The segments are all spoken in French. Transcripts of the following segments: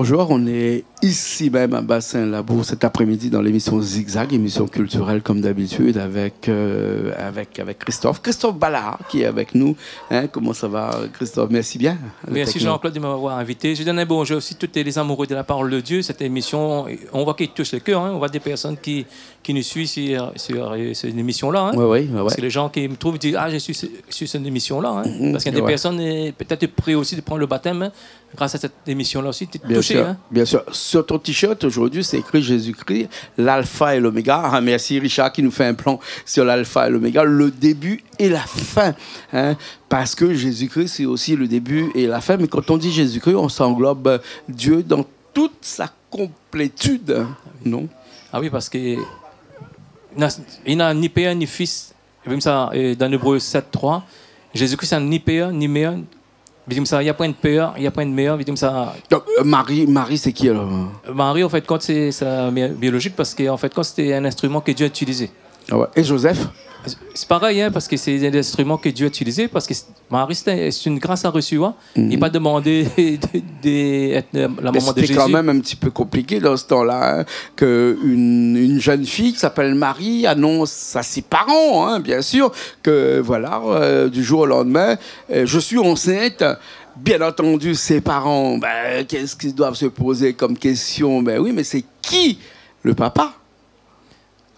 Bonjour, on est ici même à Bassin-Labour cet après-midi dans l'émission Zigzag, émission culturelle comme d'habitude avec Christophe. Christophe Ballard qui est avec nous. Hein, comment ça va Christophe? Merci bien. Merci Jean-Claude de m'avoir invité. Je donne un bonjour aussi à tous les amoureux de la parole de Dieu. Cette émission, on voit qu'il touche le cœur. Hein. On voit des personnes qui nous suivent sur cette émission-là. Hein. Oui. Parce que les gens qui me trouvent disent « Ah, je suis sur cette émission-là. Hein. Parce qu'il y a des personnes peut-être prêtes aussi de prendre le baptême. Hein. Grâce à cette émission-là aussi, tu es touché. Sûr, hein. Bien sûr. Sur ton t-shirt, aujourd'hui, c'est écrit Jésus-Christ, l'alpha et l'oméga. Ah, merci Richard qui nous fait un plan sur l'alpha et l'oméga, le début et la fin. Hein, parce que Jésus-Christ, c'est aussi le début et la fin. Mais quand on dit Jésus-Christ, on s'englobe Dieu dans toute sa complétude. Non? Ah oui, parce qu'il n'a ni père ni fils. Comme ça, dans Hébreux 7.3, Jésus-Christ n'a ni père ni mère. Il n'y a pas de père, il n'y a pas de mère. Donc, Marie, c'est qui alors? Marie, en fait, quand c'est biologique, parce qu'en fait, quand c'était un instrument que Dieu a utilisé. Ah ouais. Et Joseph? C'est pareil, hein, parce que c'est un instrument que Dieu a utilisé, parce que Marie, c'est une grâce à reçu. Hein. Il n'est pas demandé d'être la maman de Jésus. C'était quand même un petit peu compliqué dans ce temps-là, hein, qu'une jeune fille qui s'appelle Marie annonce à ses parents, hein, bien sûr, que voilà, du jour au lendemain, je suis enceinte. Bien entendu, ses parents, qu'est-ce qu'ils doivent se poser comme question? Oui, mais c'est qui le papa?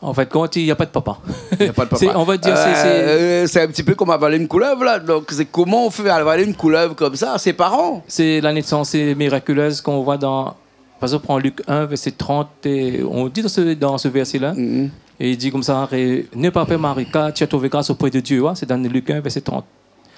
En fait, quand il n'y a pas de papa. Il n'y a pas de papa. On va dire, c'est un petit peu comme avaler une couleuvre, là. Donc, c'est comment on fait avaler une couleuvre comme ça à ses parents? C'est la naissance miraculeuse qu'on voit dans... Par exemple, en Luc 1, verset 30, et on dit dans ce verset-là, et il dit comme ça, ne pas peur Marie, car tu as trouvé grâce auprès de Dieu. C'est dans Luc 1, verset 30.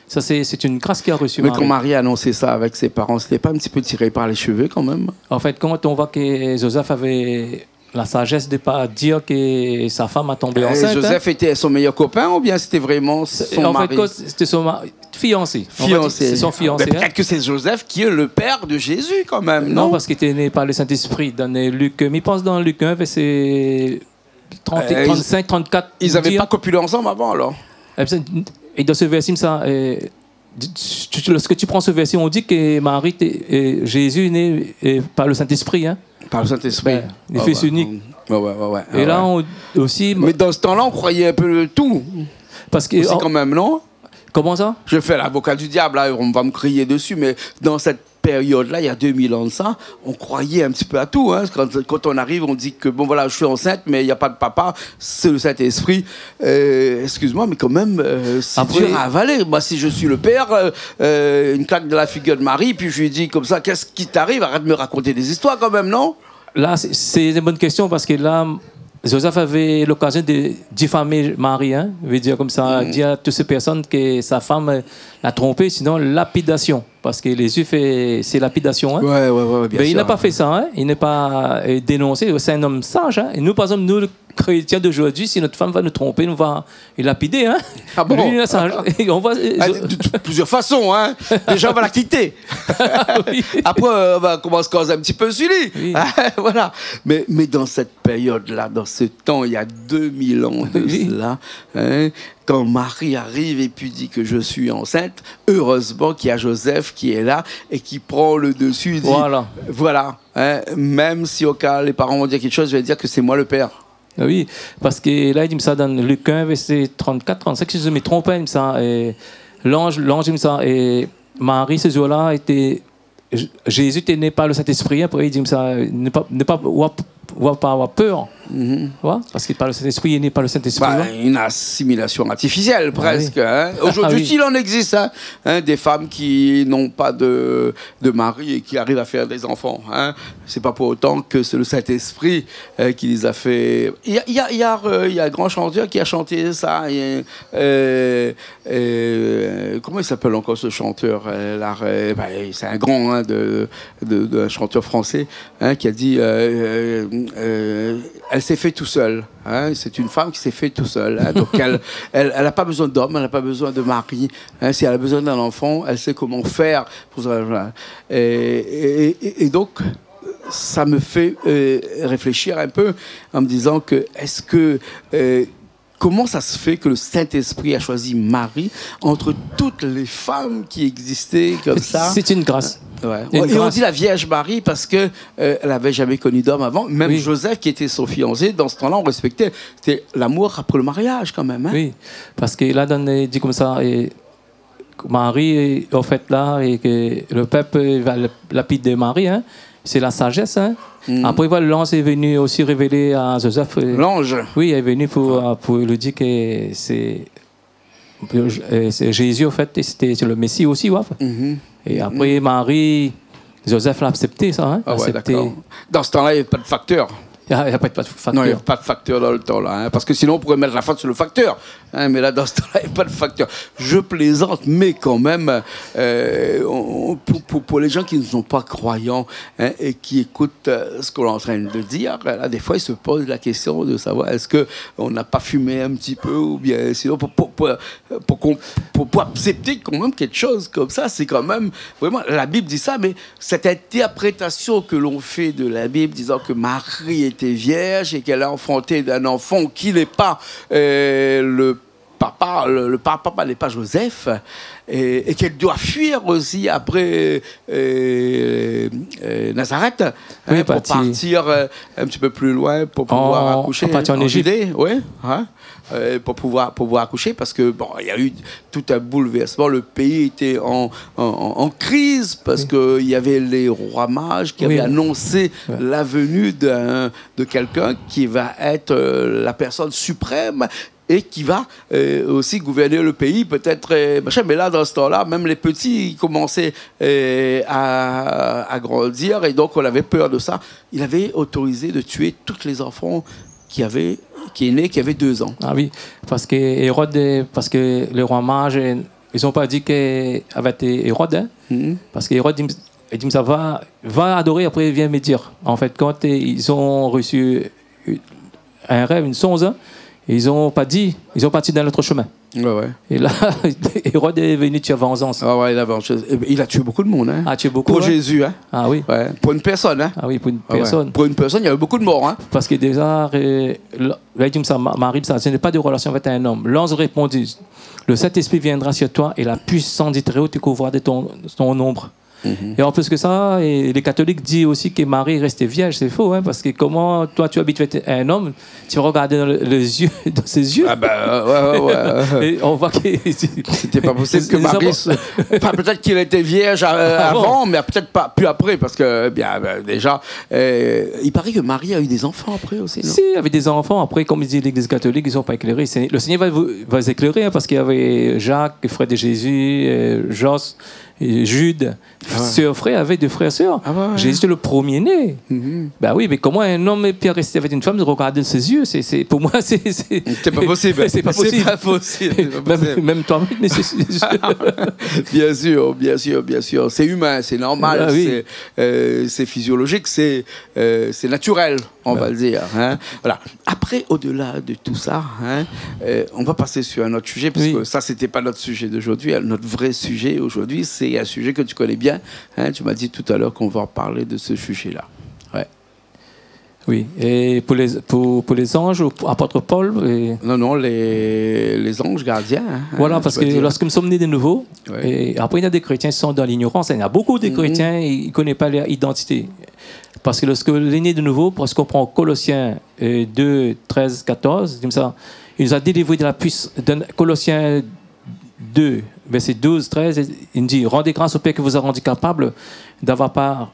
Ça, c'est une grâce qui a reçu Mais Marie. quand Marie a annoncé ça avec ses parents, c'était pas un petit peu tiré par les cheveux quand même? En fait, quand on voit que Joseph avait la sagesse de ne pas dire que sa femme a tombé enceinte. Joseph était son meilleur copain ou bien c'était vraiment son mari? En fait, c'était son fiancé. C'est son fiancé. Peut-être que c'est Joseph qui est le père de Jésus quand même, non? Non, parce qu'il était né par le Saint-Esprit. Dans Luc, il pense dans Luc 1, verset 35, 34. Ils n'avaient pas copulé ensemble avant alors? Et dans ce verset, lorsque tu prends ce verset, on dit que Marie, Jésus est né par le Saint-Esprit. Hein? Par le Saint-Esprit. Le Fils unique. Ouais. Et là, aussi... Mais dans ce temps-là, on croyait un peu tout. Parce que... C'est quand même, non? Comment ça? Je fais l'avocat du diable, là, on va me crier dessus, mais dans cette période-là, il y a 2000 ans de ça, on croyait un petit peu à tout. Hein. Quand on arrive, on dit que, bon voilà, je suis enceinte, mais il n'y a pas de papa, c'est le Saint-Esprit. Excuse-moi, mais quand même, c'est dur à avaler. Moi, si je suis le père, une claque de la figure de Marie, puis je lui dis comme ça, qu'est-ce qui t'arrive? Arrête de me raconter des histoires quand même, non? Là, c'est une bonne question, parce que là, Joseph avait l'occasion de diffamer Marie, hein, veut dire comme ça, dire à toutes ces personnes que sa femme l'a trompé, sinon lapidation, parce que les juifs, c'est lapidation. Hein. Ouais, bien sûr. Il n'a pas fait ça, hein. Il n'est pas dénoncé, c'est un homme sage. Hein. Et nous, par exemple, nous, chrétiens d'aujourd'hui, si notre femme va nous tromper, nous va lapider. Hein. Ah bon? Lui, on va... De plusieurs façons. Hein. Déjà, on va la quitter. Oui. Après, on va commencer à causer un petit peu sur lui. Oui. Voilà. Mais dans cette période-là, dans ce temps, il y a 2000 ans de cela, hein, quand Marie arrive et puis dit que je suis enceinte, heureusement qu'il y a Joseph qui est là et qui prend le dessus. Dit, voilà. Hein, même si au cas les parents vont dire quelque chose, je vais dire que c'est moi le père. Oui, parce que là, il dit ça dans Luc 1, verset 34, 35, si je me trompe pas, il dit ça. L'ange, il dit ça. Et Marie, ce jour-là, Jésus était né par le Saint-Esprit. Après, il dit ça, ne pas avoir peur. Parce qu'il parle le Saint-Esprit, il est né par le Saint-Esprit. Une assimilation artificielle, presque. Hein. Aujourd'hui, il en existe des femmes qui n'ont pas de mari et qui arrivent à faire des enfants. Hein. C'est pas pour autant que c'est le Saint-Esprit qui les a fait. Il y a un grand chanteur qui a chanté ça. Comment il s'appelle encore ce chanteur? C'est un grand un chanteur français qui a dit elle s'est fait tout seule. Hein, c'est une femme qui s'est fait tout seule. Hein, donc elle n'a pas besoin d'homme, elle n'a pas besoin de mari. Hein, si elle a besoin d'un enfant, elle sait comment faire. Et donc, ça me fait réfléchir un peu en me disant que comment ça se fait que le Saint-Esprit a choisi Marie entre toutes les femmes qui existaient comme ça? C'est une grâce. Ouais. Et on dit la Vierge Marie parce que elle n'avait jamais connu d'homme avant. Même Joseph, qui était son fiancé, dans ce temps-là, on respectait. C'était l'amour après le mariage, quand même. Hein? Oui, parce que là, on dit comme ça, et Marie est au fait là, et que le peuple va lapider Marie, hein? C'est la sagesse. Hein? Après, l'ange est venu aussi révéler à Joseph. L'ange? Oui, il est venu pour lui dire que c'est Jésus, en fait, c'était le Messie aussi. Ouais. Et après, Marie, Joseph l'a accepté, ça. Hein? Ah ouais, d'accord. Dans ce temps-là, il n'y avait pas de facteur. Il n'y a pas de facteur. Non, il n'y a pas de facteur dans le temps, là. Hein, parce que sinon, on pourrait mettre la faute sur le facteur. Hein, mais là, dans ce temps-là, il n'y a pas de facteur. Je plaisante, mais quand même, pour les gens qui ne sont pas croyants, hein, et qui écoutent ce qu'on est en train de dire, là, des fois, ils se posent la question de savoir est-ce qu'on n'a pas fumé un petit peu, ou bien sinon, pour accepter quand même quelque chose comme ça, c'est quand même, vraiment, la Bible dit ça, mais cette interprétation que l'on fait de la Bible, disant que Marie était vierge et qu'elle a enfanté d'un enfant qui n'est pas le papa n'est pas Joseph, et qu'elle doit fuir aussi après Nazareth, hein, pour partir un petit peu plus loin pour pouvoir accoucher en Égypte. Oui, hein, pour pouvoir accoucher, parce que bon, il y a eu tout un bouleversement. Le pays était en crise parce que il y avait les rois mages qui avaient annoncé la venue de quelqu'un qui va être la personne suprême et qui va aussi gouverner le pays, peut-être. Mais là, dans ce temps-là, même les petits ils commençaient à grandir, et donc on avait peur de ça. Il avait autorisé de tuer tous les enfants qui avaient 2 ans. Ah oui, parce que le roi mage, ils n'ont pas dit qu'il avait été Hérode, hein? Parce que Hérode, il dit ça va adorer, après il vient me dire. En fait, quand ils ont reçu un rêve, une songe, hein, ils ont parti dans l'autre chemin. Ouais. Et là, Hérode est venu tuer vengeance. Ah ouais, il a tué beaucoup de monde. Hein. Ah, tué beaucoup. Pour Jésus. Hein. Ah oui. Ouais. Pour une personne. Hein. Ah oui, pour une personne. Ouais. Pour une personne, il y avait beaucoup de morts. Hein. Parce que déjà, Marie, ce n'est pas de relation avec un homme. L'ange répondit, le Saint-Esprit viendra sur toi et la puissance du Très-Haut te couvrira de ton ombre. Et en plus que ça, et les catholiques disent aussi que Marie restait vierge. C'est faux, hein, parce que comment toi tu habitues un homme, tu vas regarder dans ses yeux. Ah ouais. Et on voit que c'était pas possible que Marie. Enfin, peut-être qu'il était vierge avant, mais peut-être pas plus après, parce que déjà, il paraît que Marie a eu des enfants après aussi. Non? Si, il y avait des enfants. Après, comme dit l'Église catholique, ils n'ont pas éclairé. Le Seigneur va les éclairer, hein, parce qu'il y avait Jacques, le frère de Jésus, Jos. Jude, sœur, frère, avec deux frères et sœurs. Jésus était le premier-né. Ben oui, mais comment un homme peut rester avec une femme de regarder ses yeux? Pour moi, c'est pas possible. C'est pas possible. Même toi, mais bien sûr. C'est humain, c'est normal, c'est physiologique, c'est naturel, on va le dire. Hein. Voilà. Après, au-delà de tout ça, hein, on va passer sur un autre sujet, parce que ça, c'était pas notre sujet d'aujourd'hui. Notre vrai sujet aujourd'hui, c'est un sujet que tu connais bien. Hein. Tu m'as dit tout à l'heure qu'on va parler de ce sujet-là. Ouais. Oui. Et pour les anges, apôtre Paul. Non, les anges gardiens. Hein, voilà, parce que lorsque nous sommes nés de nouveau, et après il y a des chrétiens qui sont dans l'ignorance. Il y a beaucoup de chrétiens qui ne connaissent pas leur identité. Parce que lorsque l'on est né de nouveau, parce qu'on prend Colossiens 2, 13, 14, comme ça, il nous a délivré de la puissance. Colossiens 2, verset 12, 13, il dit « Rendez grâce au Père qui vous a rendu capable d'avoir part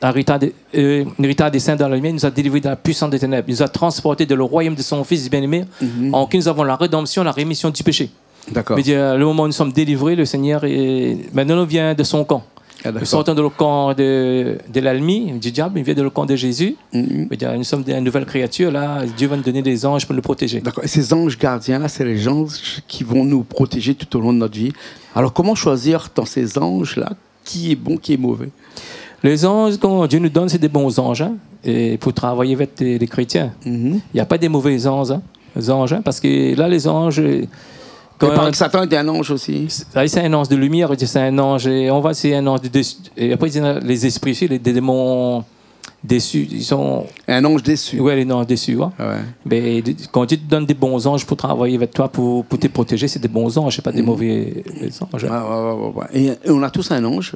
héritage des saints dans la lumière. Il nous a délivré de la puissance des ténèbres. Il nous a transportés de le royaume de son Fils bien-aimé, en qui nous avons la rédemption, la rémission du péché. » D'accord. Mais le moment où nous sommes délivrés, le Seigneur, maintenant, nous vient de son camp. Nous sortons de le camp de l'ennemi, du diable, il vient de le camp de Jésus. Nous sommes une nouvelle créature, là, Dieu va nous donner des anges pour nous protéger. D'accord. Et ces anges gardiens-là, c'est les anges qui vont nous protéger tout au long de notre vie. Alors, comment choisir dans ces anges-là qui est bon, qui est mauvais? Les anges, quand Dieu nous donne, c'est des bons anges, hein, et pour travailler avec les chrétiens. Il n'y a pas des mauvais anges, hein, parce que là, les anges... Il paraît que Satan était un ange aussi. C'est un ange de lumière, c'est un ange, et on va, c'est un ange de déçu. Et après, les esprits aussi, les démons déçus, ils sont... Un ange déçu. Oui, les anges déçus. Ouais. Mais quand Dieu te donne des bons anges pour travailler avec toi, pour te protéger, c'est des bons anges, c'est pas des mauvais anges. Et on a tous un ange.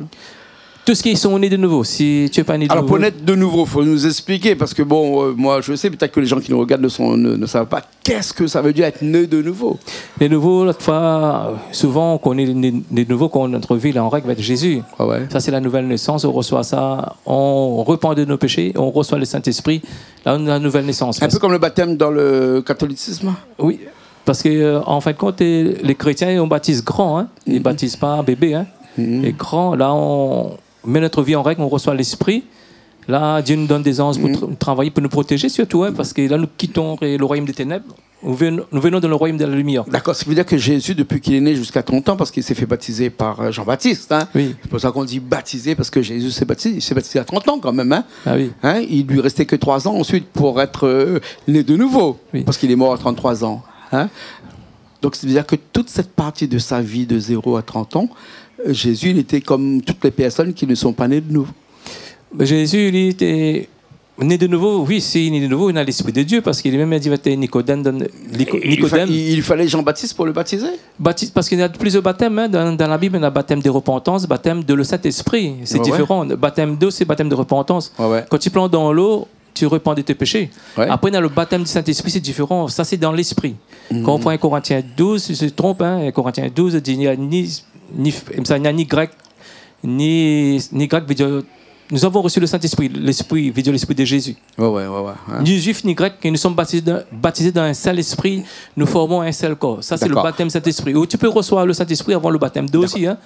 Tous qui sont nés de nouveau. Si tu n'es pas né de Alors, nouveau. pour naître de nouveau, il faut nous expliquer, parce que bon, moi je sais, peut-être que les gens qui nous regardent ne savent pas qu'est-ce que ça veut dire être né de nouveau. Les nouveaux, l'autre fois, souvent, on connaît les nouveaux quand notre vie est en règle avec Jésus. Ah ouais. Ça, c'est la nouvelle naissance. On reçoit ça, on repent de nos péchés, on reçoit le Saint-Esprit. Là, on a la nouvelle naissance. Un peu comme le baptême dans le catholicisme. Oui, parce que en fin de compte, les chrétiens, on baptise grand. Hein. Ils ne baptisent pas bébé. Hein. Et grand, là, on met notre vie en règle, on reçoit l'Esprit. Là, Dieu nous donne des anges pour travailler, pour nous protéger surtout, hein, parce que là, nous quittons le royaume des ténèbres. Nous venons dans le royaume de la lumière. D'accord, ça veut dire que Jésus, depuis qu'il est né jusqu'à 30 ans, parce qu'il s'est fait baptiser par Jean-Baptiste, hein, Oui. c'est pour ça qu'on dit baptisé, parce que Jésus s'est baptisé, il s'est baptisé à 30 ans quand même. Hein. Ah oui. Hein, il lui restait que 3 ans ensuite pour être né de nouveau, Oui. parce qu'il est mort à 33 ans. Hein. Donc, ça veut dire que toute cette partie de sa vie de 0 à 30 ans, Jésus, il était comme toutes les personnes qui ne sont pas nées de nouveau. Jésus, il était né de nouveau. Oui, s'il est né de nouveau, il a l'Esprit de Dieu, parce qu'il est même dit à Nicodème. Il fallait Jean-Baptiste pour le baptiser? Parce qu'il y a plusieurs baptêmes. Hein. Dans la Bible, il y a baptême de repentance, baptême de le Saint-Esprit. C'est différent. Baptême d'eau, c'est baptême de repentance. Quand tu plantes dans l'eau, tu repens de tes péchés. Après, on a le baptême du Saint-Esprit, c'est différent. Ça, c'est dans l'Esprit. Quand on prend 1 Corinthiens 12, si je me trompe, hein, 1 Corinthiens 12, il n'y a ni grec, ni grec veut dire. Nous avons reçu le Saint-Esprit, l'Esprit veut dire l'Esprit de Jésus. Hein. Ni juifs ni grecs, nous sommes baptisés dans un seul esprit, nous formons un seul corps. Ça, c'est le baptême Saint-Esprit. Tu peux recevoir le Saint-Esprit avant le baptême d'eau aussi. Hein?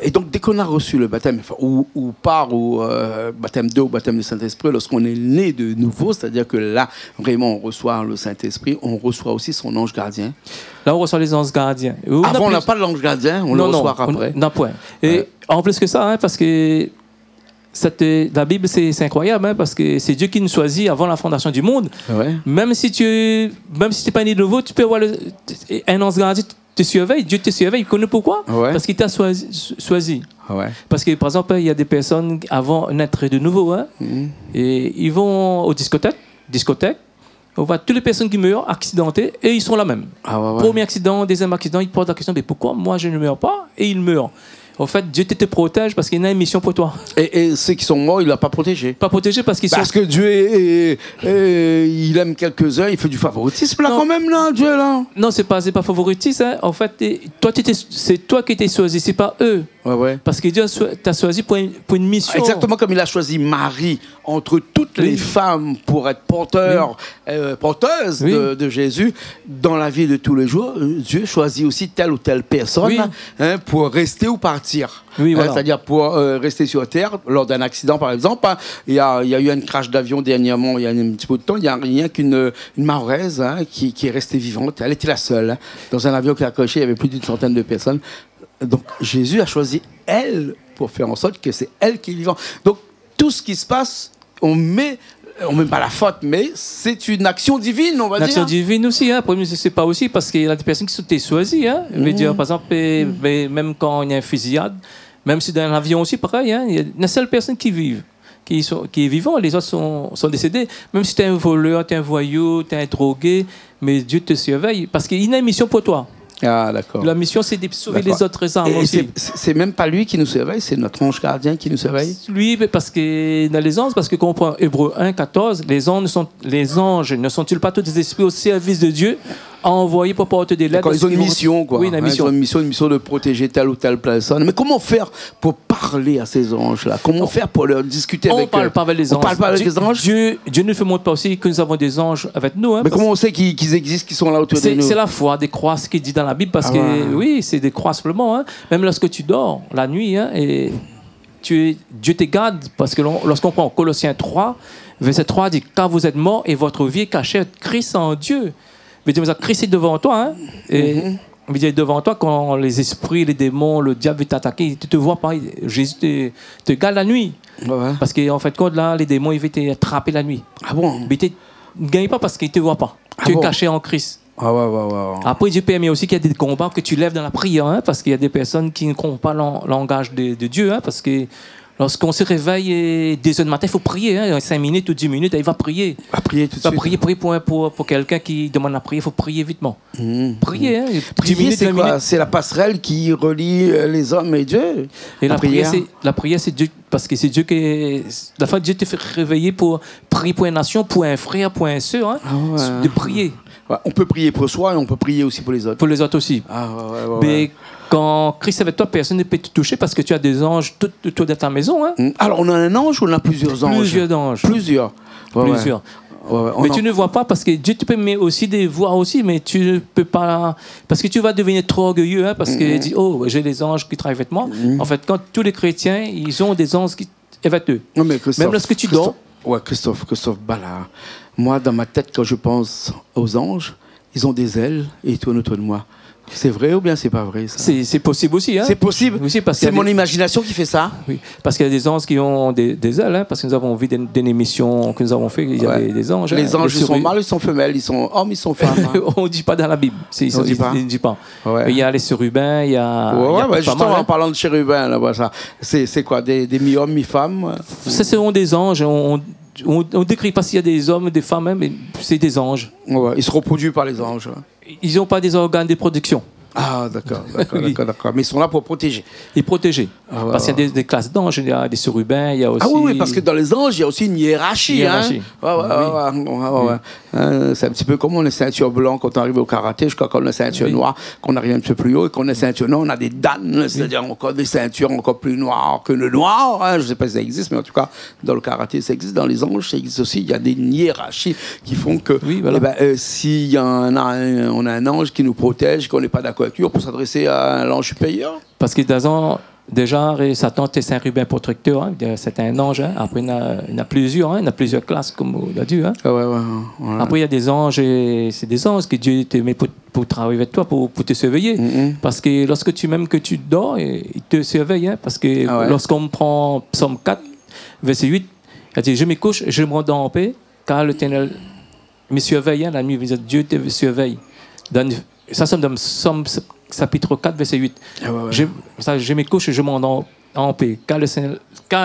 Et donc, dès qu'on a reçu le baptême, ou baptême d'eau, baptême du Saint-Esprit, lorsqu'on est né de nouveau, c'est-à-dire que là, vraiment, on reçoit le Saint-Esprit, on reçoit aussi son ange gardien. Là, on reçoit les anges gardiens. Avant, on n'a pas l'ange gardien, on le reçoit après. Non, point. Et en plus que ça, hein, parce que la Bible, c'est incroyable, hein, parce que c'est Dieu qui nous choisit avant la fondation du monde. Même si tu n'es pas né de nouveau, tu peux avoir un ange gardien te surveille, Dieu te surveille. Il connaît pourquoi? Parce qu'il t'a choisi. Parce que, par exemple, il y a des personnes avant naître de nouveau, hein, et ils vont aux discothèques. On voit toutes les personnes qui meurent accidentées et ils sont là même. Premier accident, deuxième accident, ils posent la question, mais pourquoi moi je ne meurs pas et ils meurent? En fait, Dieu te protège parce qu'il y a une mission pour toi. Et ceux qui sont morts, il ne l'a pas protégé. Pas protégé parce qu'ils sont... Parce que Dieu, il aime quelques-uns, il fait du favoritisme là quand même, là, Dieu, là. Non, c'est pas favoritisme. Hein. En fait, c'est toi qui t'es choisi, c'est pas eux. Parce que Dieu t'a choisi pour une mission. Exactement comme il a choisi Marie entre toutes les femmes pour être porteuse de Jésus dans la vie de tous les jours. Dieu choisit aussi telle ou telle personne hein, pour rester ou partir. C'est-à-dire pour rester sur Terre lors d'un accident, par exemple. Hein, il y a eu un crash d'avion dernièrement, il y a un petit peu de temps. Il n'y a rien qu'une Mahoraise hein, qui est restée vivante. Elle était la seule. Hein, dans un avion qui a accroché, il y avait plus d'une centaine de personnes. Donc Jésus a choisi elle pour faire en sorte que c'est elle qui est vivante. Donc tout ce qui se passe, on met pas la faute, mais c'est une action divine, on va dire. Une action divine aussi, hein. C'est pas aussi parce qu'il y a des personnes qui sont choisies. Hein. Je veux dire, par exemple, même quand il y a une fusillade, même si dans l'avion aussi, pareil, hein, il y a une seule personne qui vit. Qui est vivant, les autres sont décédés. Même si tu es un voleur, tu es un voyou, tu es un drogué, mais Dieu te surveille parce qu'il a une mission pour toi. Ah, d'accord. La mission, c'est de sauver les autres âmes aussi. C'est même pas lui qui nous surveille, c'est notre ange gardien qui nous surveille. Lui, parce que dans les anges, parce que quand on prend Hébreux 1, 14, les anges ne sont-ils pas tous des esprits au service de Dieu, envoyés pour porter des lettres? Ils ont une mission, quoi. Oui, Ils ont une mission de protéger telle ou telle personne. Mais comment faire pour parler à ces anges-là? Comment faire pour leur discuter avec eux? On parle pas avec les anges. On parle pas avec les anges? Dieu ne fait montre pas aussi que nous avons des anges avec nous. Hein, mais comment on sait qu'ils existent, qu'ils sont là autour de nous? C'est la foi des croix, ce qui est dit dans la Bible, parce que oui, c'est des croix simplement. Hein. Même lorsque tu dors la nuit, hein, et Dieu te garde, parce que lorsqu'on prend Colossiens 3, verset 3 dit « Car vous êtes morts et votre vie est cachée à Christ en Dieu ». Veut dire, Christ est devant toi. Hein, et veut dire, devant toi, quand les esprits, les démons, le diable veut t'attaquer, il ne te voit pas. Jésus te garde la nuit. Parce qu'en fait, quand là, les démons, ils veulent t'attraper la nuit. Ah bon? Mais tu ne gagnes pas parce qu'ils ne te voient pas. Tu es caché en Christ. Après, Dieu permet aussi qu'il y a des combats que tu lèves dans la prière, hein, parce qu'il y a des personnes qui ne comprennent pas le langage de Dieu, hein, parce que Lorsqu'on se réveille 2 heures du matin, il faut prier. Hein, 5 minutes ou 10 minutes, il va prier. À prier tout de suite. Prier pour quelqu'un qui demande à prier, il faut prier vitement. Prier, hein, 10 Prier, minutes, c'est 20 quoi? minutes. C'est la passerelle qui relie les hommes et Dieu. Et la prière, c'est Dieu, parce que c'est Dieu qui. La fois, Dieu te fait réveiller pour prier pour une nation, pour un frère, pour un soeur, hein, de prier. Ouais, on peut prier pour soi et on peut prier aussi pour les autres. Pour les autres aussi. Mais quand Christ est avec toi, personne ne peut te toucher parce que tu as des anges tout autour de ta maison. Hein. Alors, on a un ange ou on a plusieurs anges? Plusieurs anges. Plusieurs. Plusieurs. Mais tu ne vois pas parce que Dieu te permet aussi de voir aussi, mais tu ne peux pas. Parce que tu vas devenir trop orgueilleux, hein, parce que tu dis, oh, j'ai des anges qui travaillent avec moi. En fait, quand tous les chrétiens, ils ont des anges qui avec eux. Non, mais même lorsque tu dors. Ouais, Christophe Ballard. Moi, dans ma tête, quand je pense aux anges, ils ont des ailes et ils tournent autour de moi. C'est vrai ou bien c'est pas vrai ça? C'est possible aussi. Hein? C'est possible. Aussi parce c'est mon imagination qui fait ça. Oui, parce qu'il y a des anges qui ont des ailes, hein, parce que nous avons vu d'une émission que nous avons fait, il y a des anges. Les anges, ils sont mâles, ils sont femelles, ils sont hommes, ils sont femmes. Hein. On ne dit pas dans la Bible. On ne dit pas. Ouais. Il y a les chérubins, il y a. Justement, mal, en parlant de chérubins, là, ça. C'est quoi? Des mi-hommes, mi-femmes? Ce sont des anges. On ne décrit pas s'il y a des hommes, des femmes, hein, mais c'est des anges. Ouais, ils se reproduisent par les anges. Ils n'ont pas des organes de production. Ah, d'accord. Mais ils sont là pour protéger. Et protéger. Parce qu'il y a des classes d'anges, il y a des chérubins, il y a aussi... Ah oui, parce que dans les anges, il y a aussi une hiérarchie. Hein? C'est un petit peu comme on est ceinture blanc quand on arrive au karaté, jusqu'à quand on est ceinture noire, qu'on arrive un peu plus haut, et qu'on est ceinture noire, on a des dan, c'est-à-dire encore des ceintures encore plus noires que le noir. Hein? Je ne sais pas si ça existe, mais en tout cas, dans le karaté, ça existe. Dans les anges, ça existe aussi. Il y a des hiérarchies qui font que si on a un ange qui nous protège, qu'on n'est pas d'accord, on peut s'adresser à l'ange supérieur. Parce que déjà, Satan est un rubin protecteur, hein. C'est un ange. Hein. Après, il y en a plusieurs, hein. Il y en a plusieurs classes, comme on a dit. Hein. Après, il y a des anges, et c'est des anges que Dieu te met pour travailler avec toi, pour te surveiller. Parce que lorsque tu dors, il te surveille. Hein. Parce que lorsqu'on prend Psaume 4, verset 8, il dit, je me couche, je me rendors en paix, car l'Éternel me surveille. Hein. La nuit, Dieu te surveille. Ça, c'est dans Psaume chapitre 4, verset 8. Je me couche et je m'en en paix, car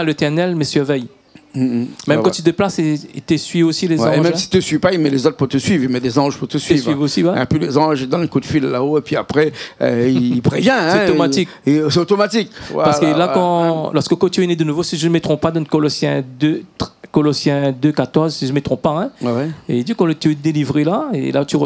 l'Éternel me surveille. Même quand tu te déplaces, il te suit aussi, les anges. Et même s'il ne te suit pas, il met les autres pour te suivre, il met des anges pour te suivre. Suivent aussi, ouais. Et puis les anges, ils donnent un coup de fil là-haut, et puis après, il prévient. C'est automatique. C'est automatique. Parce que là, lorsque tu es né de nouveau, si je ne me trompe pas, dans Colossiens 2, 14, si je ne me trompe pas, hein, et il dit que tu es délivré là, et là tu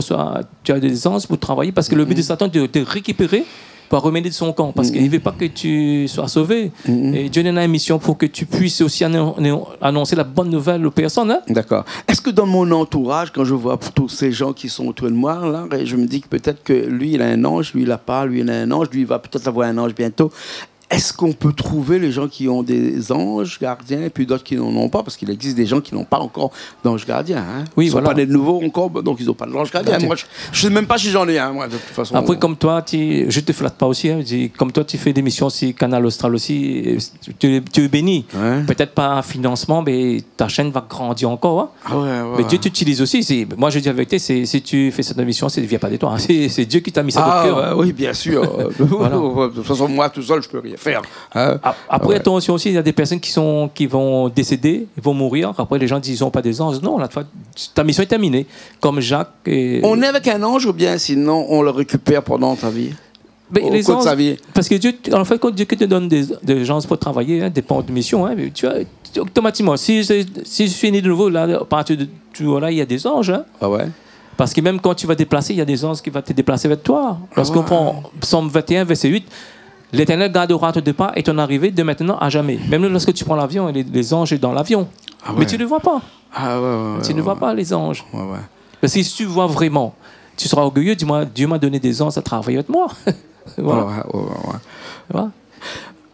as des anges pour travailler, parce que le but de Satan, c'est de te récupérer pour remédier de son camp, parce qu'il ne veut pas que tu sois sauvé. Et Dieu en a une mission pour que tu puisses aussi annoncer la bonne nouvelle aux personnes. Hein? D'accord. Est-ce que dans mon entourage, quand je vois tous ces gens qui sont autour de moi, là, je me dis que peut-être que lui, il a un ange, lui, il n'a pas, lui, il a un ange, lui, il va peut-être avoir un ange bientôt. Est-ce qu'on peut trouver les gens qui ont des anges gardiens et puis d'autres qui n'en ont pas? Parce qu'il existe des gens qui n'ont pas encore d'ange gardien. Hein? Oui, ils ne sont pas des nouveaux encore, donc ils n'ont pas d'ange gardien. Moi, je ne sais même pas si j'en ai un, moi, de toute façon. Après, comme toi, je ne te flatte pas aussi. Hein, comme toi, tu fais des missions aussi, Canal Austral aussi. Tu es béni. Ouais. Peut-être pas financement, mais ta chaîne va grandir encore. Hein? Mais Dieu t'utilise aussi. Moi, je dis la vérité, si tu fais cette mission, ça ne vient pas de toi. Hein. C'est Dieu qui t'a mis ça dans le cœur. Oui, bien sûr. De toute façon, moi, tout seul, je ne peux rien faire. Après, attention aussi, il y a des personnes qui vont décéder, ils vont mourir. Après, les gens disent qu'ils n'ont pas des anges. Non, ta mission est terminée. Comme Jacques. On est avec un ange ou bien sinon on le récupère pendant ta vie? Les anges, sa vie. Parce que Dieu, en fait, quand Dieu te donne des gens pour travailler, hein, dépend de mission, hein, tu vois, automatiquement, si je suis né de nouveau, là, à partir de là, il y a des anges. Hein. Parce que même quand tu vas déplacer, il y a des anges qui vont te déplacer avec toi. Lorsqu'on prend Psaume 21, verset 8, l'Éternel gardera ton départ et ton arrivée de maintenant à jamais. Même lorsque tu prends l'avion, les anges sont dans l'avion. Mais tu ne vois pas. Tu ne vois pas les anges. Parce que si tu vois vraiment, tu seras orgueilleux. Dis-moi, Dieu m'a donné des anges à travailler avec moi.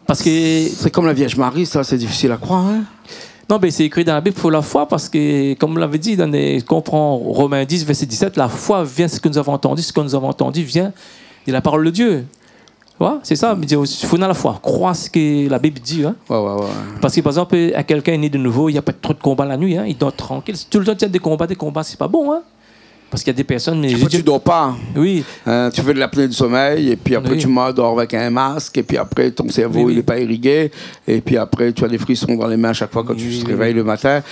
Parce que c'est comme la Vierge Marie, ça, c'est difficile à croire. Hein? Non, mais c'est écrit dans la Bible pour la foi, parce que, comme on l'avait dit, quand on prend Romains 10, verset 17, la foi vient de ce que nous avons entendu. Ce que nous avons entendu vient de la parole de Dieu. C'est ça, il faut dans la foi, croire ce que la Bible dit. Hein. Parce que, par exemple, à quelqu'un né de nouveau, il n'y a pas trop de combats la nuit, hein, il dort tranquille. Tout le temps, il y a des combats, c'est pas bon. Hein. Parce qu'il y a des personnes... Mais après, tu dors pas. Oui. Tu fais de l'apnée du sommeil, et puis après, tu dors avec un masque, et puis après, ton cerveau, il n'est pas irrigué, et puis après, tu as des frissons dans les mains à chaque fois quand tu te réveilles le matin.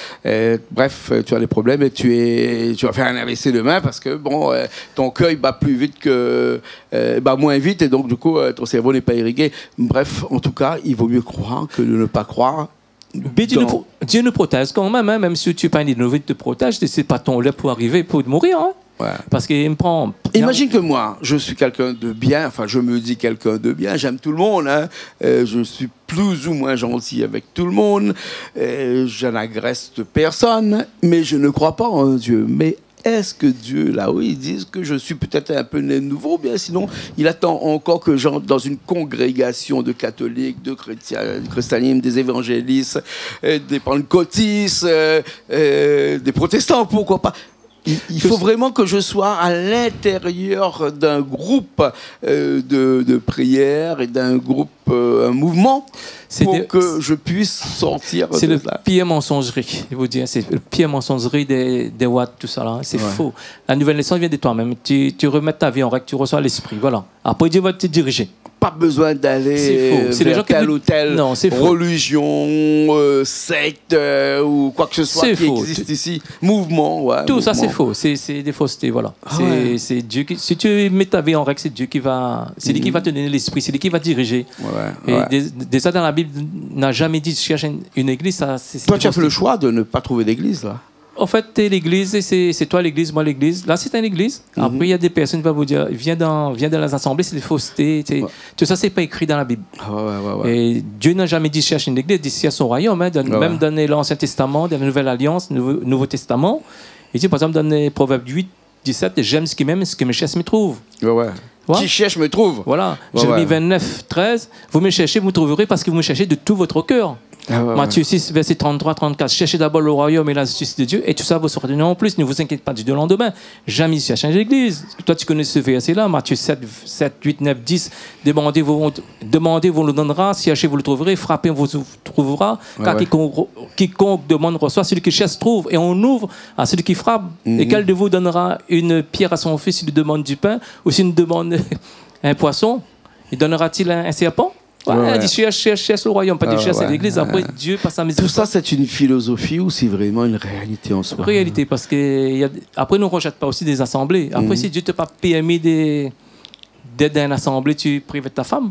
Bref, tu as des problèmes, et tu vas faire un AVC demain, parce que, bon, ton cœur, il bat plus vite que... bat moins vite, et donc, du coup, ton cerveau n'est pas irrigué. Bref, en tout cas, il vaut mieux croire que de ne pas croire. Mais Dieu nous protège quand même, hein, même si tu n'es pas innové, te protège, c'est pas ton lait pour arriver, pour mourir. Hein. Ouais. Parce qu'il me prend. Imagine que moi, je suis quelqu'un de bien, enfin, je me dis quelqu'un de bien, j'aime tout le monde, hein, je suis plus ou moins gentil avec tout le monde, je n'agresse personne, mais je ne crois pas en Dieu. Mais est-ce que Dieu, là où ils disent que je suis peut-être un peu né de nouveau, bien sinon, il attend encore que j'entre dans une congrégation de catholiques, de chrétiens, du christianisme, des évangélistes, des pentecôtistes, des protestants, pourquoi pas. Il faut vraiment que je sois à l'intérieur d'un groupe de prière et d'un groupe, un mouvement, pour que je puisse sortir de ça. C'est le pire mensongerie, je vous dis. C'est le pire mensongerie des watts, tout ça. Là. C'est faux. La nouvelle naissance vient de toi-même. Tu remets ta vie en règle, tu reçois l'esprit. Voilà. Après, Dieu va te diriger. Pas besoin d'aller vers telle ou telle religion, secte ou quoi que ce soit qui existe ici. Mouvement, ouais. Tout ça, c'est faux. C'est des faussetés, voilà. C'est Dieu qui... Si tu mets ta vie en règle, c'est Dieu qui va... C'est lui qui va te donner l'esprit, c'est lui qui va diriger. Et déjà, dans la Bible, n'a jamais dit cherche une église. Toi, tu as fait le choix de ne pas trouver d'église, là. En fait, l'église, c'est toi l'église, moi l'église. Là, c'est une église. Après, il y a des personnes qui vont vous dire, viens dans les assemblées, c'est des faussetés. Tout ça, c'est pas écrit dans la Bible. Et Dieu n'a jamais dit cherche une église, il dit cherche son royaume. Hein, même dans l'Ancien Testament, dans la Nouvelle Alliance, Nouveau Testament. Il dit, par exemple, dans les Proverbes 8, 17, j'aime ce qui m'aime, ce qui me cherche me trouve. Qui cherche me trouve. Voilà. Jérémie 29, 13, vous me cherchez, vous me trouverez parce que vous me cherchez de tout votre cœur. Matthieu 6, verset 33, 34. Cherchez d'abord le royaume et la justice de Dieu, et tout ça vous sera donné en plus. Ne vous inquiétez pas du lendemain. Jamais cherche l'église. Toi, tu connais ce verset-là, Matthieu 7, 8, 9, 10. Demandez, vous le donnera. Cherchez, vous le trouverez. Frappez, vous le trouvera. Car quiconque demande reçoit. Celui qui cherche trouve. Et on ouvre à celui qui frappe. Et quel de vous donnera une pierre à son fils s'il lui demande du pain, ou s'il demande un poisson? Il donnera-t-il un serpent? Il dit cherche le royaume, pas de cherche l'église. Après, Dieu passe à mes... Tout ça, c'est une philosophie ou c'est vraiment une réalité en soi? Réalité, parce que après, nous ne rejette pas aussi des assemblées. Après, si Dieu ne t'a pas permis d'être dans une assemblée, tu prives ta femme.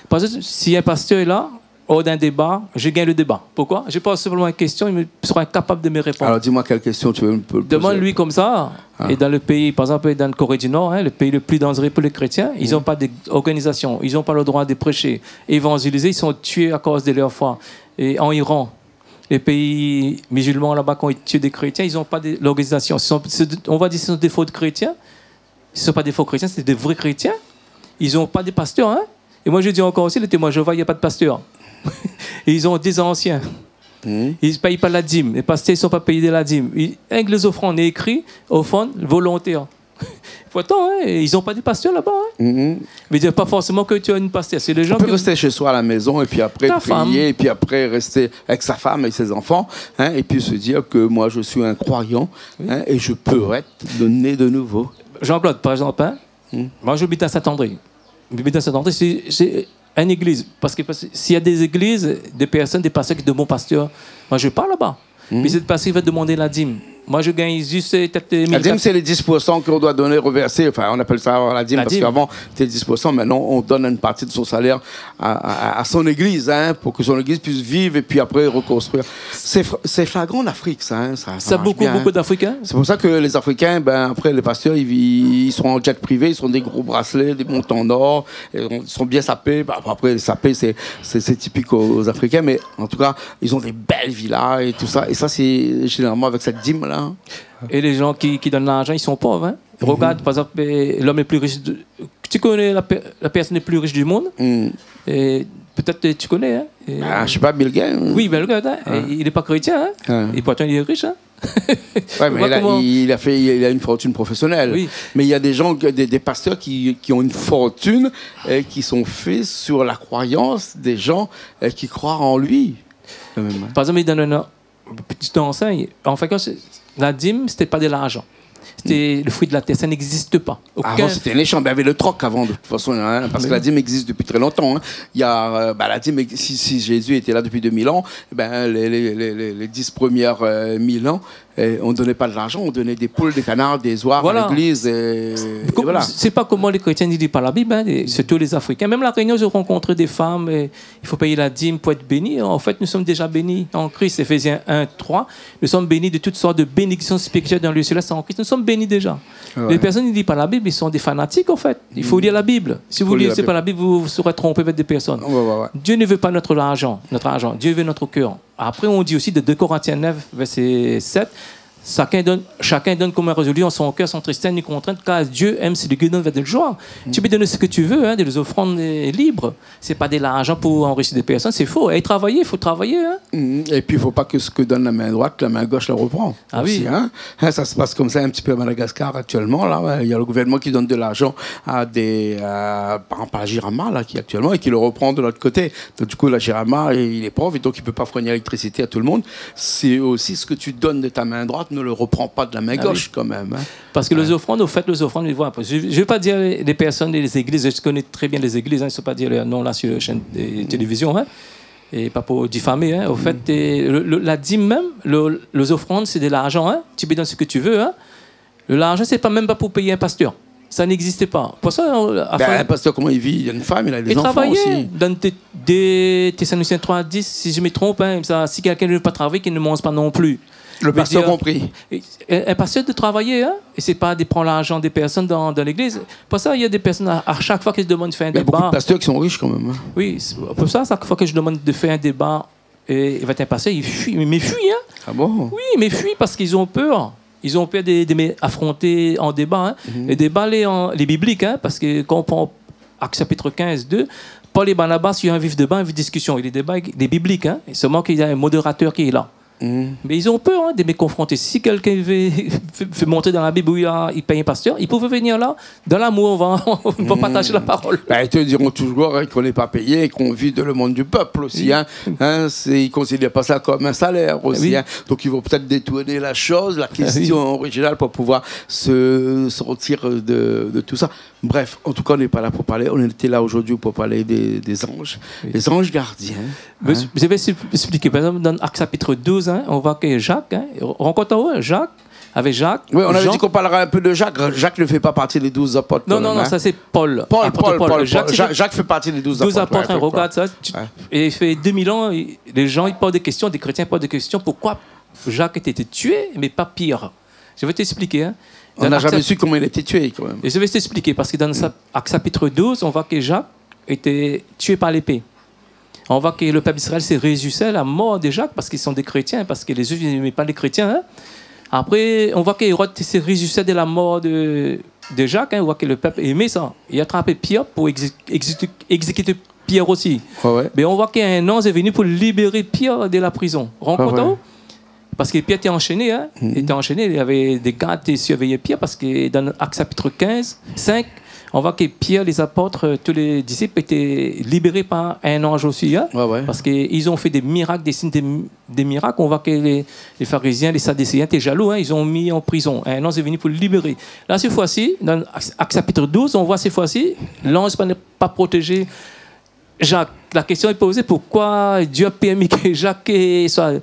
Parce que si un pasteur est là, hors d'un débat, je gagne le débat. Pourquoi? Je pose simplement une question, il sera incapable de me répondre. Alors dis-moi quelle question tu veux me poser. Demande-lui comme ça. Et dans le pays, par exemple, dans le Corée du Nord, le pays le plus dangereux pour les chrétiens, ils n'ont pas d'organisation, ils n'ont pas le droit de prêcher, évangéliser, ils sont tués à cause de leur foi. Et en Iran, les pays musulmans là-bas, quand ils tuent des chrétiens, ils n'ont pas d'organisation. On va dire que ce sont des faux chrétiens. Ce ne sont pas des faux chrétiens, c'est des vrais chrétiens. Ils n'ont pas de pasteurs. Hein? Et moi, je dis encore aussi, les témoins Jéhovah, il n'y a pas de pasteur. Et ils ont des anciens. Ils ne payent pas la dîme. Les pasteurs ne sont pas payés de la dîme. Avec les offrandes, est écrit offrande volontaire. Pourtant, ils n'ont pas de pasteurs là-bas. Mais dire pas forcément que tu as une pasteur. C'est les gens qui peut rester chez soi à la maison et puis après prier et puis après rester avec sa femme et ses enfants et puis se dire que moi je suis un croyant et je peux être né de nouveau. Jean-Claude, par exemple, moi j'habite à Saint-André. J'habite à Saint-André, c'est une église. Parce que s'il y a des églises, des personnes, des pasteurs qui sont de bons pasteurs, moi je pars là-bas. Mais cette pasteur va demander la dîme. Moi, je gagne juste peut-être... La dîme, c'est les 10% qu'on doit donner, reverser. Enfin, on appelle ça la dîme parce qu'avant, c'était 10%. Maintenant, on donne une partie de son salaire à son église pour que son église puisse vivre et puis après reconstruire. C'est flagrant en Afrique, ça. Ça beaucoup d'Africains. C'est pour ça que les Africains, après, les pasteurs, ils sont en jet privé, ils ont des gros bracelets, des montants d'or, ils sont bien sapés. Après, sapés, c'est typique aux Africains, mais en tout cas, ils ont des belles villas et tout ça. Et ça, c'est généralement avec cette dîme-là. Et les gens qui donnent l'argent, ils sont pauvres. Hein? Regarde, par exemple, l'homme le plus riche. Tu connais la personne la plus riche du monde? Et peut-être tu connais. Hein? Je sais pas, Bill Gates. Oui, Bill Gates. Hein? Il n'est pas chrétien. Hein? Et pourtant, il est riche. Hein? Mais il a une fortune professionnelle. Oui. Mais il y a des gens, des pasteurs qui ont une fortune qui sont faits sur la croyance des gens qui croient en lui. Par exemple, il donne un petit enseigne. En fait, la dîme, c'était pas de l'argent. C'était le fruit de la terre, ça n'existe pas. Avant, c'était un échange. Il y avait le troc avant, de toute façon, hein, parce que la dîme existe depuis très longtemps. Hein. Il y a, la dîme, si Jésus était là depuis 2000 ans, les 10 premières 1000 ans, on ne donnait pas de l'argent, on donnait des poules, des canards, des oies à l'église. Voilà. C'est pas comment les chrétiens ne disent pas la Bible, hein, surtout les Africains. Même la Réunion, j'ai rencontré des femmes, il faut payer la dîme pour être béni. En fait, nous sommes déjà bénis en Christ. Éphésiens 1, 3. Nous sommes bénis de toutes sortes de bénédictions spirituelles dans le céleste en Christ. Nous sommes bénis déjà. Ouais. Les personnes qui ne disent pas la Bible, ils sont des fanatiques, en fait. Il faut lire la Bible. Si vous ne lisez pas la Bible, vous serez trompé avec des personnes. Ouais. Dieu ne veut pas notre argent. Dieu veut notre cœur. Après, on dit aussi de 2 Corinthiens 9, verset 7, chacun donne comme un résolu en son cœur, sans tristesse ni contrainte, car Dieu aime celui qui donne avec de la joie. Tu peux donner ce que tu veux, hein, des offrandes libres. C'est pas de l'argent pour enrichir des personnes, c'est faux. Et travailler, il faut travailler. Hein. Et puis, il ne faut pas que ce que donne la main droite, la main gauche la reprend. Ah aussi, oui. Hein. Ça se passe comme ça un petit peu à Madagascar actuellement. Là, il y a le gouvernement qui donne de l'argent à des, par exemple, à Girama, là, qui actuellement, et qui le reprend de l'autre côté. Donc, du coup, la Girama, il est pauvre, et donc il ne peut pas fournir l'électricité à tout le monde. C'est aussi ce que tu donnes de ta main droite, ne le reprend pas de la main gauche, quand même. Hein. Parce que les offrandes, au fait, les offrandes, je ne vais pas dire les personnes des églises, je connais très bien les églises, hein, je ne vais pas dire leur nom là sur la chaîne de télévision, hein, et pas pour diffamer. Hein. Au fait, la dîme même, les offrandes, c'est de l'argent. Hein. Tu peux donner ce que tu veux. Hein. L'argent, ce n'est même pas pour payer un pasteur. Ça n'existait pas. Pour ça, un pasteur, comment il vit? Il y a une femme, il a des enfants aussi. Dans Thessaloniciens 3:10, si je me trompe, hein, si quelqu'un ne veut pas travailler, qu'il ne mange pas non plus. Le pasteur compris. Un pasteur de travailler, hein, et c'est pas de prendre l'argent des personnes dans l'église. Pour ça, il y a des personnes, à chaque fois que je demande de faire un débat... Il y a beaucoup de pasteurs qui sont riches quand même. Hein. Oui, pour ça, chaque fois que je demande de faire un débat, il va être un pasteur, il fuit. Mais fuit, hein. Ah bon? Oui, mais fuit parce qu'ils ont peur. Ils ont peur d'affronter en débat. Hein. Les débats, les bibliques, hein, parce que quand on prend Actes chapitre 15, 2, Paul et Barnabas, il y a un vif débat, une vif discussion. Il y a des débats des bibliques, hein, et seulement qu'il y a un modérateur qui est là. Mais ils ont peur hein, de me confronter. Si quelqu'un veut montrer dans la Bible où il paye un pasteur, ils peuvent venir là. Dans l'amour, on va partager la parole. Ils te diront toujours qu'on n'est pas payé et qu'on vit de le monde du peuple aussi. Hein. Ils ne considèrent pas ça comme un salaire aussi. Oui. Hein. Donc ils vont peut-être détourner la chose, la question originale pour pouvoir se sortir de tout ça. Bref, en tout cas, on n'est pas là pour parler. On était là aujourd'hui pour parler des anges. Les anges gardiens. Hein. Je vais expliquer. Par exemple, dans Actes chapitre 12, hein, on voit que Jacques, hein, rencontre Jacques, avec Jacques. Oui, on avait dit qu'on parlera un peu de Jacques. Jacques ne fait pas partie des 12 apôtres. Non, ça c'est Paul. Paul. Jacques fait partie des 12 apôtres. 12 apôtres, hein, regarde ça. Et il fait 2000 ans, les gens ils posent des questions, des chrétiens posent des questions. Pourquoi Jacques a été tué, mais pas Pierre? Je vais t'expliquer. Hein. On n'a jamais su comment il a été tué, quand même. Et je vais t'expliquer, parce que dans Actes chapitre 12, on voit que Jacques était tué par l'épée. On voit que le peuple d'Israël s'est réjouissait à la mort de Jacques, parce qu'ils sont des chrétiens, parce que les Juifs n'aimaient pas les chrétiens. Hein. Après, on voit qu'Hérode s'est réjouissait de la mort de Jacques. Hein. On voit que le peuple aimait ça. Il a attrapé Pierre pour exécuter Pierre aussi. Ouais. Mais on voit qu'un ange est venu pour libérer Pierre de la prison. Rencontre Parce que Pierre était enchaîné, hein? Il était enchaîné, il y avait des gardes qui surveillaient Pierre, parce que dans Actes chapitre 15, 5, on voit que Pierre, les apôtres, tous les disciples étaient libérés par un ange aussi, hein? Parce qu'ils ont fait des miracles, des signes, des miracles. On voit que les pharisiens, les sadducéens étaient jaloux, hein? Ils ont mis en prison. Un ange est venu pour le libérer. Là, cette fois-ci, dans Actes chapitre 12, on voit cette fois-ci, l'ange n'est pas protégé Jacques. La question est posée, pourquoi Dieu a permis que Jacques soit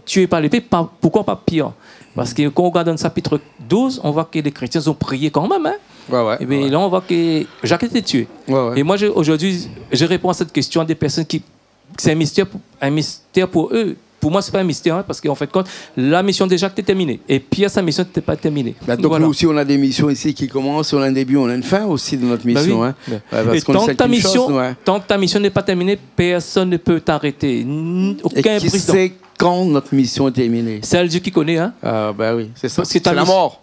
tué par l'épée, pourquoi pas Pierre? Parce que quand on regarde dans le chapitre 12, on voit que les chrétiens ont prié quand même. Hein? Et bien, là, on voit que Jacques était tué. Et moi, aujourd'hui, je réponds à cette question à des personnes qui... C'est un mystère pour eux. Pour moi, ce n'est pas un mystère, hein, parce qu'en fait, la mission de Jacques était terminée. Et Pierre, sa mission n'était pas terminée. Donc, voilà. Nous aussi, on a des missions ici qui commencent, on a un début, on a une fin aussi de notre mission. Hein. Et tant que ta mission n'est pas terminée, personne ne peut t'arrêter. Aucun président. Sait quand notre mission est terminée? C'est le Dieu qui connaît. Hein. Oui, c'est ça. C'est la mort.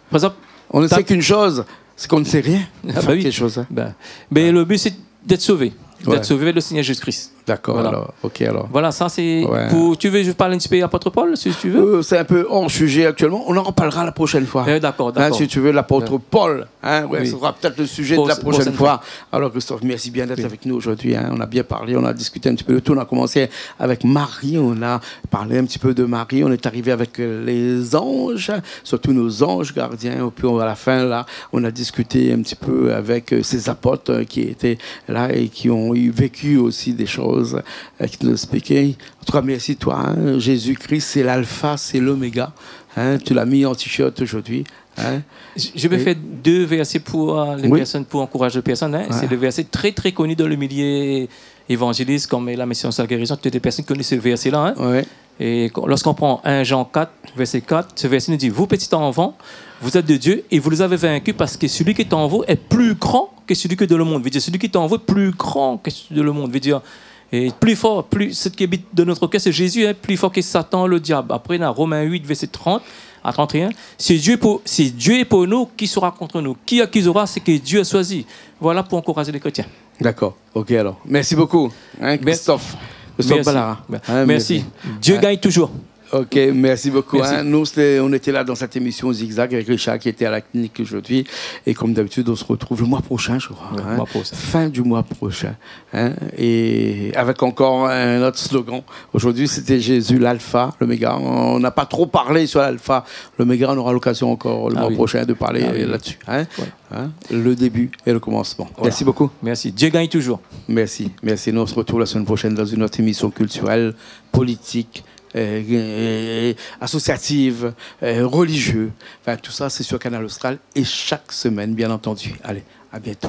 Par exemple, on ne sait qu'une chose, c'est qu'on ne sait rien. Quelque chose. Hein. Mais le but, c'est d'être sauvé. D'être sauvé avec le Seigneur Jésus-Christ. D'accord, Voilà. alors. Ok, alors. Voilà, ça c'est. Ouais. Tu veux que je parle un petit peu apôtre Paul, si tu veux? C'est un peu hors sujet actuellement. On en reparlera la prochaine fois. D'accord, Hein, d'accord. si tu veux, l'apôtre Paul. Hein, ouais, Oui. ce sera peut-être le sujet de la prochaine fois. Alors, Christophe, merci bien d'être avec nous aujourd'hui. Hein. On a bien parlé, on a discuté un petit peu de tout. On a commencé avec Marie, on a parlé un petit peu de Marie. On est arrivé avec les anges, surtout nos anges gardiens. Et puis, à la fin, là, on a discuté un petit peu avec ces apôtres qui étaient là et qui ont vécu aussi des choses qui nous expliquaient. En tout cas, merci toi. Hein. Jésus-Christ, c'est l'alpha, c'est l'oméga. Hein. Tu l'as mis en t-shirt aujourd'hui. Hein. Je vais faire 2 versets pour les personnes, pour encourager les personnes. Hein. Ouais. C'est des versets très très connus dans le milieu évangéliste, comme la mission sur la guérison. Toutes les personnes connaissent ce verset-là. Hein. Ouais. Et lorsqu'on prend 1 Jean 4, verset 4, ce verset nous dit: vous petits enfants, vous êtes de Dieu et vous les avez vaincus parce que celui qui est en vous est plus grand que celui qui est dans le monde. Veut dire, celui qui est en vous est plus grand que celui de le monde. Veut dire, et plus fort, ce qui habite de notre cœur, c'est Jésus, hein, plus fort que Satan, le diable. Après, dans Romains 8, verset 30 à 31, si Dieu est pour nous, qui sera contre nous? Qui accusera? C'est que Dieu a choisi. Voilà pour encourager les chrétiens. D'accord, ok alors. Merci beaucoup, hein, Christophe. Merci. Hein, merci. Dieu gagne toujours. Ok, merci beaucoup. Merci. Hein. Nous, on était là dans cette émission Zigzag avec Richard qui était à la clinique aujourd'hui. Et comme d'habitude, on se retrouve le mois prochain, je crois. Hein. Fin du mois prochain. Hein. Et avec encore un autre slogan. Aujourd'hui, c'était Jésus, l'alpha, l'oméga. On n'a pas trop parlé sur l'alpha. L'oméga, on aura l'occasion encore le mois prochain de parler là-dessus. Hein. Ouais. Hein. Le début et le commencement. Voilà. Merci beaucoup. Merci. Dieu gagne toujours. Merci. Merci. Nous, on se retrouve la semaine prochaine dans une autre émission culturelle, politique, associative, religieux. Enfin, tout ça, c'est sur Canal Austral et chaque semaine, bien entendu. Allez, à bientôt.